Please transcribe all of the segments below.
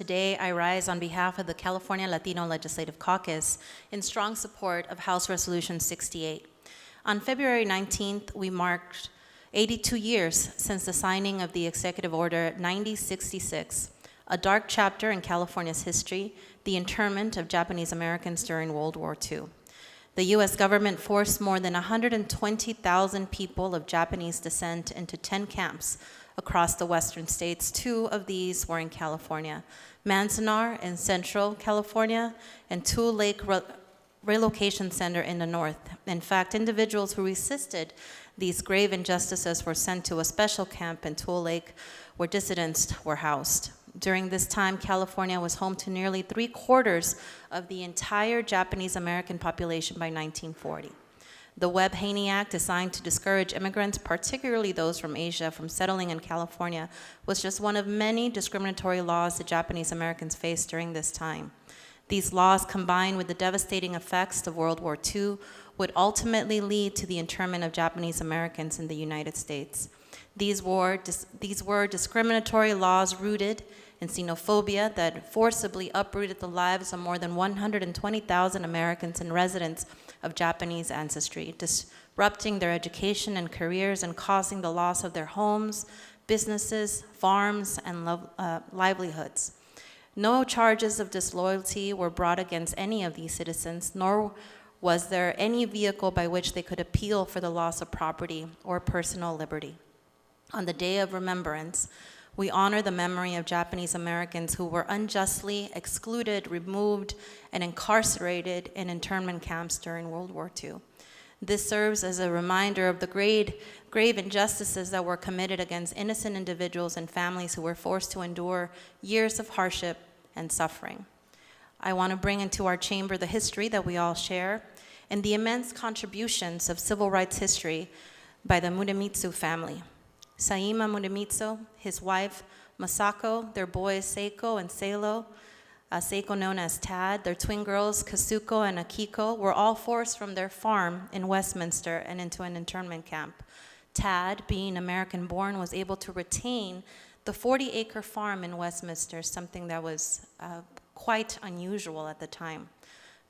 Today, I rise on behalf of the California Latino Legislative Caucus in strong support of House Resolution 68. On February 19th, we marked 82 years since the signing of the Executive Order 9066, a dark chapter in California's history, the internment of Japanese Americans during World War II. The U.S. government forced more than 120,000 people of Japanese descent into 10 camps across the western states. 2 of these were in California, Manzanar in Central California, and Tule Lake Relocation Center in the north. In fact, individuals who resisted these grave injustices were sent to a special camp in Tule Lake where dissidents were housed. During this time, California was home to nearly 3/4 of the entire Japanese American population by 1940. The Webb-Haney Act, designed to discourage immigrants, particularly those from Asia, from settling in California, was just one of many discriminatory laws the Japanese Americans faced during this time. These laws, combined with the devastating effects of World War II, would ultimately lead to the internment of Japanese Americans in the United States. These were discriminatory laws rooted in xenophobia that forcibly uprooted the lives of more than 120,000 Americans and residents of Japanese ancestry, disrupting their education and careers and causing the loss of their homes, businesses, farms, and livelihoods. No charges of disloyalty were brought against any of these citizens, nor was there any vehicle by which they could appeal for the loss of property or personal liberty. On the Day of Remembrance, we honor the memory of Japanese Americans who were unjustly excluded, removed, and incarcerated in internment camps during World War II. This serves as a reminder of the grave injustices that were committed against innocent individuals and families who were forced to endure years of hardship and suffering. I want to bring into our chamber the history that we all share and the immense contributions of civil rights history by the Muratsuchi family. Saima Muratsuchi, his wife Masako, their boys Seiko and Seilo, Seiko known as Tad, their twin girls Kazuko and Akiko, were all forced from their farm in Westminster and into an internment camp. Tad, being American-born, was able to retain the 40-acre farm in Westminster, something that was quite unusual at the time.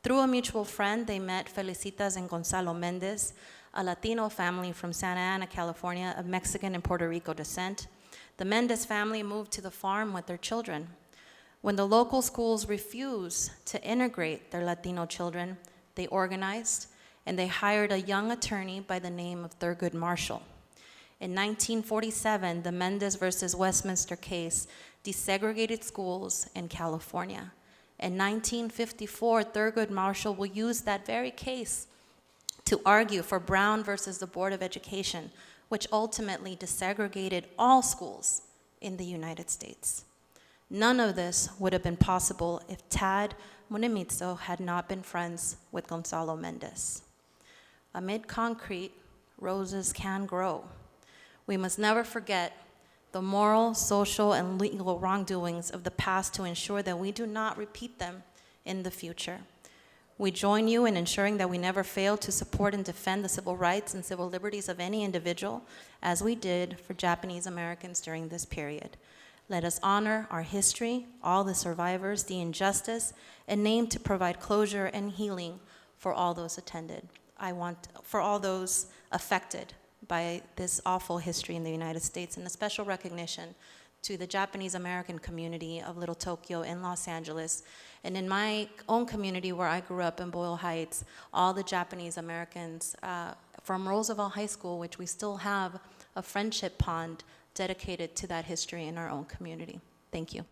Through a mutual friend, they met Felicitas and Gonzalo Mendez, a Latino family from Santa Ana, California, of Mexican and Puerto Rico descent. The Mendez family moved to the farm with their children. When the local schools refused to integrate their Latino children, they organized and they hired a young attorney by the name of Thurgood Marshall. In 1947, the Mendez versus Westminster case desegregated schools in California. In 1954, Thurgood Marshall will use that very case to argue for Brown versus the Board of Education, which ultimately desegregated all schools in the United States. None of this would have been possible if Tad Muratsuchi had not been friends with Gonzalo Mendez. Amid concrete, roses can grow. We must never forget the moral, social, and legal wrongdoings of the past to ensure that we do not repeat them in the future. We join you in ensuring that we never fail to support and defend the civil rights and civil liberties of any individual, as we did for Japanese Americans during this period. Let us honor our history, all the survivors, the injustice, and name to provide closure and healing for all those for all those affected by this awful history in the United States, and a special recognition to the Japanese American community of Little Tokyo in Los Angeles. And in my own community where I grew up in Boyle Heights, all the Japanese Americans from Roosevelt High School, which we still have a friendship pond dedicated to that history in our own community. Thank you.